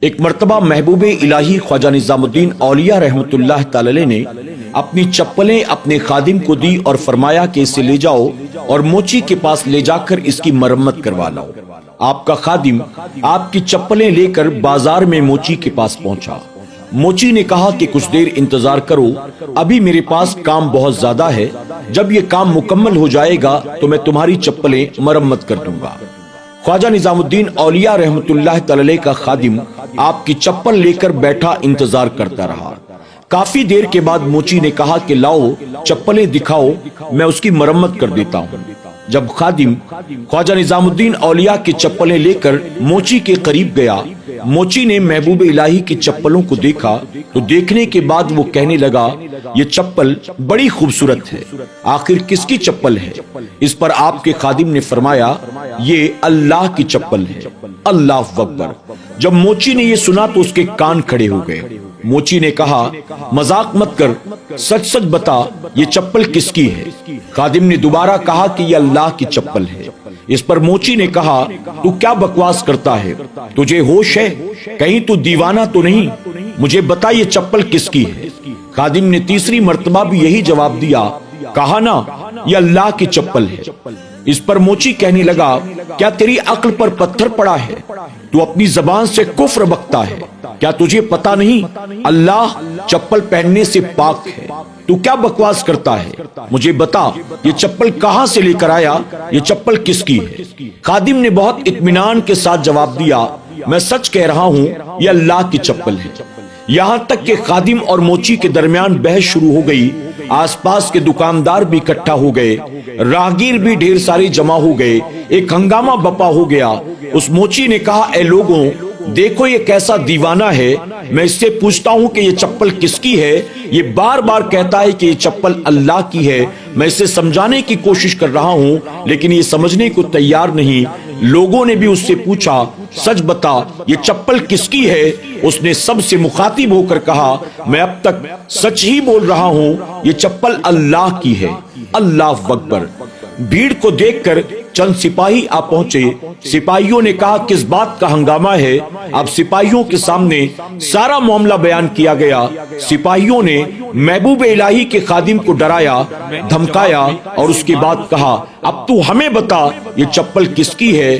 ایک مرتبہ محبوب الہی خواجہ نظام الدین اولیاء رحمت اللہ تعالی نے اپنی چپلیں اپنے خادم کو دی اور فرمایا کہ اسے لے جاؤ اور موچی کے پاس لے جا کر اس کی مرمت کروا لاؤ۔ آپ کا خادم آپ کی چپلیں لے کر بازار میں موچی کے پاس پہنچا۔ موچی نے کہا کہ کچھ دیر انتظار کرو، ابھی میرے پاس کام بہت زیادہ ہے، جب یہ کام مکمل ہو جائے گا تو میں تمہاری چپلیں مرمت کر دوں گا۔ خواجہ نظام الدین اولیاء رحمت اللہ تعالی کا خادم آپ کی چپل لے کر بیٹھا انتظار کرتا رہا۔ کافی دیر کے بعد موچی نے کہا کہ لاؤ چپلیں دکھاؤ، میں اس کی مرمت کر دیتا ہوں۔ جب خادم خواجہ نظام الدین اولیاء کی چپلیں لے کر موچی کے قریب گیا، موچی نے محبوب الہی کی چپلوں کو دیکھا تو دیکھنے کے بعد وہ کہنے لگا یہ چپل بڑی خوبصورت ہے، آخر کس کی چپل ہے؟ اس پر آپ کے خادم نے فرمایا یہ اللہ کی چپل ہے۔ اللہ اکبر! جب موچی نے یہ سنا تو اس کے کان کھڑے ہو گئے۔ موچی نے کہا مذاق مت کر، سچ سچ بتا یہ چپل کس کی ہے؟ خادم نے دوبارہ کہا کہ یہ اللہ کی چپل ہے۔ اس پر موچی نے کہا تو کیا بکواس کرتا ہے؟ تجھے ہوش ہے؟ کہیں تو دیوانہ تو نہیں؟ مجھے بتا یہ چپل کس کی ہے؟ خادم نے تیسری مرتبہ بھی یہی جواب دیا، کہا نا یہ اللہ کی چپل ہے۔ اس پر موچی کہنے لگا کیا تیری عقل پر پتھر پڑا ہے؟ تو اپنی زبان سے کفر بکتا ہے، کیا تجھے پتا نہیں اللہ چپل پہننے سے پاک ہے؟ تو کیا بکواس کرتا ہے؟ مجھے بتا یہ چپل کہاں سے لے کر آیا؟ یہ چپل کس کی ہے؟ خادم نے بہت اطمینان کے ساتھ جواب دیا میں سچ کہہ رہا ہوں یہ اللہ کی چپل ہے۔ یہاں تک کہ خادم اور موچی کے درمیان بحث شروع ہو گئی۔ آس پاس کے دکاندار بھی اکٹھا ہو گئے، راہگیر بھی ڈھیر سارے جمع ہو گئے، ایک ہنگامہ بپا ہو گیا۔ اس موچی نے کہا اے لوگوں دیکھو یہ کیسا دیوانہ ہے، میں اس سے پوچھتا ہوں کہ یہ چپل کس کی ہے؟ یہ بار بار کہتا ہے کہ یہ چپل اللہ کی ہے۔ میں اسے سمجھانے کی کوشش کر رہا ہوں لیکن یہ سمجھنے کو تیار نہیں۔ لوگوں نے بھی اس سے پوچھا سچ بتا یہ چپل کس کی ہے؟ اس نے سب سے مخاطب ہو کر کہا میں اب تک سچ ہی بول رہا ہوں، یہ چپل اللہ کی ہے۔ اللہ اکبر! بھیڑ کو دیکھ کر چند سپاہی آ پہنچے۔ سپاہیوں نے کہا کس بات کا ہنگامہ ہے؟ اب سپاہیوں کے سامنے سارا معاملہ بیان کیا گیا۔ سپاہیوں نے محبوب الہی کے خادم کو ڈرایا، دھمکایا اور اس کے بعد کہا اب تو ہمیں بتا یہ چپل کس کی ہے؟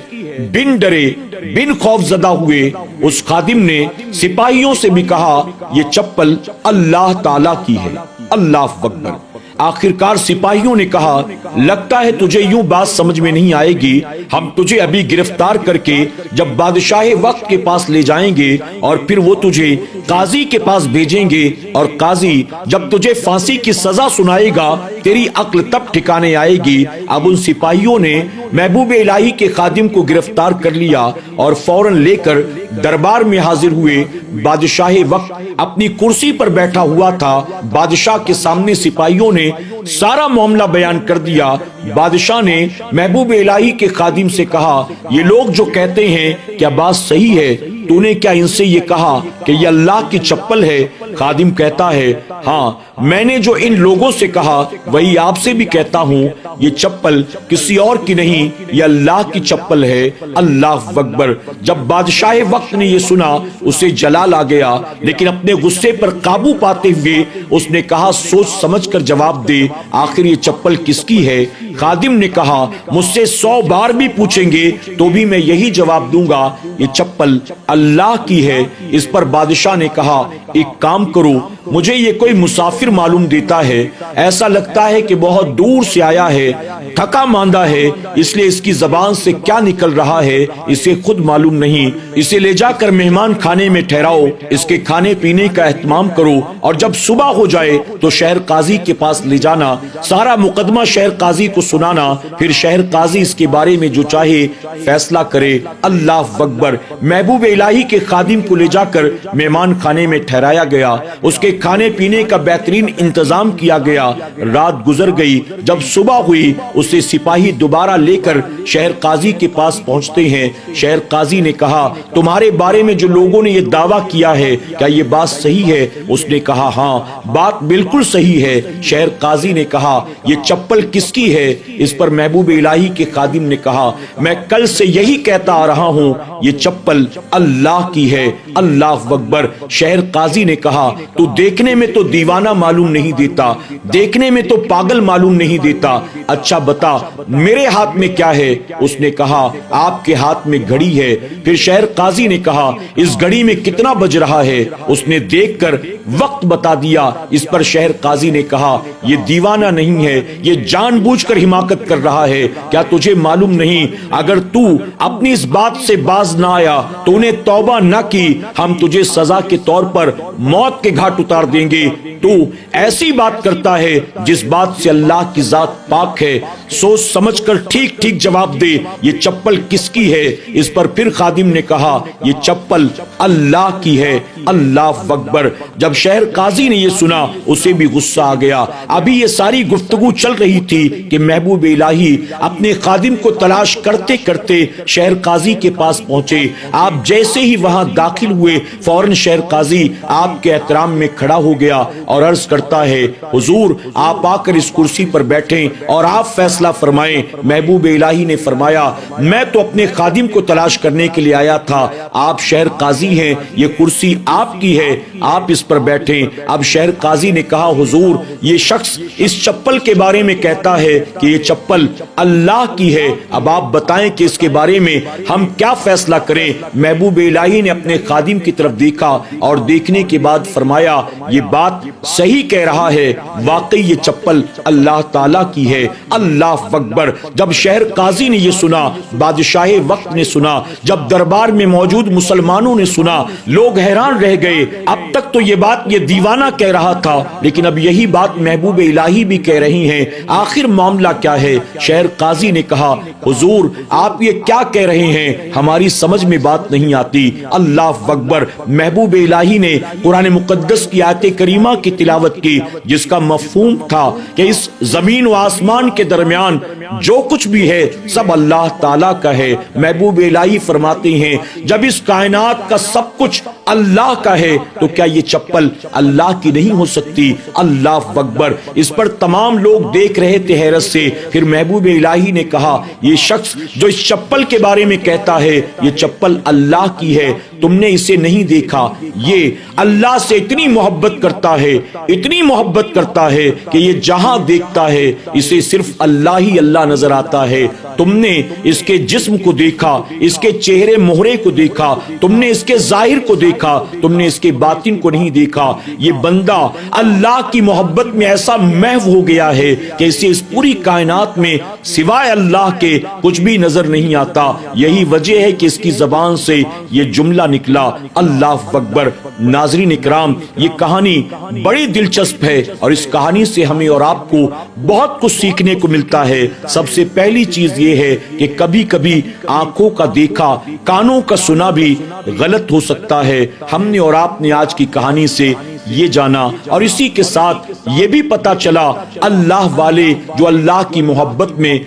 بن ڈرے بن خوف زدہ ہوئے اس خادم نے سپاہیوں سے بھی کہا یہ چپل اللہ تعالی کی ہے۔ اللہ اکبر! آخرکار سپاہیوں نے کہا لگتا ہے تجھے یوں بات سمجھ میں نہیں آئے گی، ہم تجھے ابھی گرفتار کر کے جب بادشاہ وقت کے پاس لے جائیں گے اور پھر وہ تجھے قاضی کے پاس بھیجیں گے اور قاضی جب تجھے پھانسی کی سزا سنائے گا تیری عقل تب ٹھکانے آئے گی۔ اب ان سپاہیوں نے محبوب الہی کے خادم کو گرفتار کر لیا اور فوراً لے کر دربار میں حاضر ہوئے۔ بادشاہ وقت اپنی کرسی پر بیٹھا ہوا تھا۔ بادشاہ کے سامنے سپاہیوں نے سارا معاملہ بیان کر دیا۔ بادشاہ نے محبوب الہی کے خادم سے کہا یہ لوگ جو کہتے ہیں کیا بات صحیح ہے؟ تو نے کیا ان سے یہ کہا کہ یہ اللہ کی چپل ہے؟ خادم کہتا ہے ہاں میں نے جو ان لوگوں سے کہا وہی آپ سے بھی کہتا ہوں، یہ چپل کسی اور کی نہیں، یہ اللہ کی چپل ہے۔ اللہ اکبر! جب بادشاہ وقت نے یہ سنا اسے جلال آ گیا، لیکن اپنے غصے پر قابو پاتے ہوئے اس نے کہا سوچ سمجھ کر جواب دے، آخر یہ چپل کس کی ہے؟ خادم نے کہا مجھ سے 100 بار بھی پوچھیں گے تو بھی میں یہی جواب دوں گا، یہ چپل اللہ کی ہے۔ اس پر بادشاہ نے کہا ایک کام کرو، مجھے یہ کوئی مسافر معلوم دیتا ہے، ایسا لگتا ہے کہ بہت دور سے آیا ہے، تھکا ماندہ ہے، اس لیے اس کی زبان سے کیا نکل رہا ہے اسے خود معلوم نہیں۔ اسے لے جا کر مہمان خانے میں ٹھہراؤ، اس کے کھانے پینے کا اہتمام کرو اور جب صبح ہو جائے تو شہر قاضی کے پاس لے جانا، سارا مقدمہ شہر قاضی کو سنانا، پھر شہر قاضی اس کے بارے میں جو چاہے فیصلہ کرے۔ اللہ اکبر! محبوب الہی کے خادم کو لے جا کر مہمان خانے میں ٹھہرایا گیا، اس کے کھانے پینے کا بہترین انتظام کیا گیا۔ رات گزر گئی، جب صبح ہوئی اسے سپاہی دوبارہ لے کر شہر قاضی کے پاس پہنچتے ہیں۔ شہر قاضی نے کہا تمہارے بارے میں جو لوگوں نے یہ دعویٰ کیا ہے کیا یہ بات صحیح ہے؟ اس نے کہا ہاں بات بالکل صحیح ہے۔ شہر قاضی نے کہا یہ چپل کس کی ہے؟ اس پر محبوب الہی کے خادم نے کہا میں کل سے یہی کہتا آ رہا ہوں یہ چپل اللہ کی ہے۔ اللہ اکبر۔ شہر قاضی نے کہا تو دیکھنے میں تو دیوانہ معلوم نہیں دیتا، دیکھنے میں تو پاگل معلوم نہیں دیتا، اچھا بتا میرے ہاتھ میں کیا ہے؟ اس نے کہا آپ کے ہاتھ میں گھڑی ہے۔ پھر شہر قاضی نے کہا اس گھڑی میں کتنا بج رہا ہے؟ اس نے دیکھ کر وقت بتا دیا۔ اس پر شہر قاضی نے کہا یہ دیوانہ نہیں ہے، یہ جان بوجھ کر حماقت کر رہا ہے۔ کیا تجھے معلوم نہیں اگر تو اپنی اس بات سے باز نہ آیا تو انہیں توبہ نہ کی ہم تجھے سزا کے طور پر موت کے گھاٹ اتار دیں گے۔ تو ایسی بات کرتا ہے جس بات سے اللہ کی ذات پاک ہے، سوچ سمجھ کر ٹھیک ٹھیک جواب دے یہ چپل کس کی ہے؟ اس پر پھر خادم نے کہا یہ چپل اللہ کی ہے۔ اللہ اکبر۔ جب شہر قاضی نے یہ سنا اسے بھی غصہ آ گیا۔ ابھی یہ ساری گفتگو چل رہی تھی کہ محبوب الہی اپنے خادم کو تلاش کرتے کرتے شہر قاضی کے پاس پہنچے۔ آپ جیسے ہی وہاں داخل ہوئے فوراً شہر قاضی آپ کے احترام میں کھڑا ہو گیا اور عرض کرتا ہے حضور آپ آ کر اس کرسی پر بیٹھیں اور آپ فیصلہ فرمائیں۔ محبوب الہی نے فرمایا میں تو اپنے خادم کو تلاش کرنے کے لیے آیا تھا، آپ شہر قاضی ہیں، یہ کرسی آپ کی ہے، آپ اس پر بیٹھیں۔ اب شہر قاضی نے کہا حضور یہ شخص اس چپل کے بارے میں کہتا ہے کہ یہ چپل اللہ کی ہے، اب آپ بتائیں کہ اس کے بارے میں ہم کیا فیصلہ کریں؟ محبوب الہی نے اپنے خادم کی طرف دیکھا اور دیکھنے کے بعد فرمایا یہ بات صحیح کہہ رہا ہے، واقعی یہ چپل اللہ تعالیٰ کی ہے۔ اللہ اکبر۔ جب شہر قاضی نے یہ سنا، بادشاہ وقت نے سنا، جب دربار میں موجود مسلمانوں نے سنا، لوگ حیران رہ گئے۔ اب تک تو یہ بات یہ دیوانہ کہہ رہا تھا لیکن اب یہی بات محبوب الہی بھی کہہ رہی ہیں، آخر معاملہ کیا ہے؟ شہر قاضی نے کہا حضور آپ یہ کیا کہہ رہے ہیں؟ ہماری سمجھ میں بات نہیں آتی۔ اللہ اکبر۔ محبوب الہی نے قرآن مقدس کی آیت کریمہ کی تلاوت کی جس کا مفہوم تھا کہ اس زمین و آسمان کے درمیان جو کچھ بھی ہے سب اللہ تعالیٰ کا ہے۔ محبوب الہی فرماتے ہیں جب اس کائنات کا سب کچھ اللہ کا ہے تو کیا یہ چپل اللہ کی نہیں ہو سکتی؟ اللہ اکبر۔ اس پر تمام لوگ دیکھ رہے تھے حیرت سے۔ پھر محبوب الہی نے کہا یہ شخص جو اس چپل کے بارے میں کہتا ہے یہ چپل اللہ کی ہے، تم نے اسے نہیں دیکھا، یہ اللہ سے اتنی محبت کرتا ہے، اتنی محبت کرتا ہے کہ یہ جہاں دیکھتا ہے اسے صرف اللہ ہی اللہ نظر آتا ہے۔ تم نے اس کے جسم کو دیکھا، اس کے چہرے مہرے کو دیکھا، تم نے اس کے ظاہر کو دیکھا، تم نے اس کے باطن کو نہیں دیکھا۔ یہ بندہ اللہ کی محبت میں ایسا محو ہو گیا ہے کہ اسے اس پوری کائنات میں سوائے اللہ کے کچھ بھی نظر نہیں آتا۔ یہی وجہ ہے کہ اس کی زبان سے یہ جملہ نکلا اللہ اکبر۔ ناظرین اکرام یہ کہانی بڑی دلچسپ ہے اور اس کہانی سے ہمیں اور آپ کو بہت کچھ سیکھنے کو ملتا ہے۔ سب سے پہلی چیز یہ ہے کہ کبھی کبھی آنکھوں کا دیکھا کانوں کا سنا بھی غلط ہو سکتا ہے۔ ہم نے اور آپ نے آج کی کہانی سے یہ جانا اور اسی کے ساتھ یہ بھی پتا چلا اللہ والے جو اللہ کی محبت میں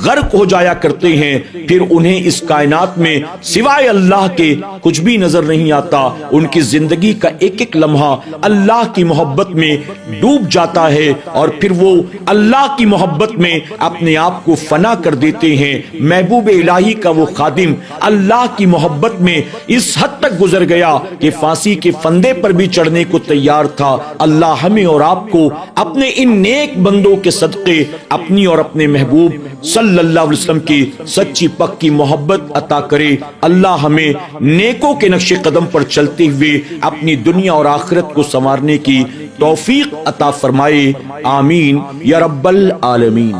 غرق ہو جایا کرتے ہیں پھر انہیں اس کائنات میں سوائے اللہ کے کچھ بھی نظر نہیں آتا۔ ان کی زندگی کا ایک ایک لمحہ اللہ کی محبت میں ڈوب جاتا ہے اور پھر وہ اللہ کی محبت میں اپنے آپ کو فنا کر دیتے ہیں۔ محبوب الہی کا وہ خادم اللہ کی محبت میں اس حد تک گزر گیا کہ پھانسی کے پھندے پر بھی چڑھنے کو تیار تھا۔ اللہ ہمیں اور آپ کو اپنے ان نیک بندوں کے صدقے اپنی اور اپنے محبوب صلی اللہ علیہ وسلم کی سچی پکی محبت عطا کرے۔ اللہ ہمیں نیکوں کے نقش قدم پر چلتے ہوئے اپنی دنیا اور آخرت کو سنوارنے کی توفیق عطا فرمائے۔ آمین یا رب العالمین۔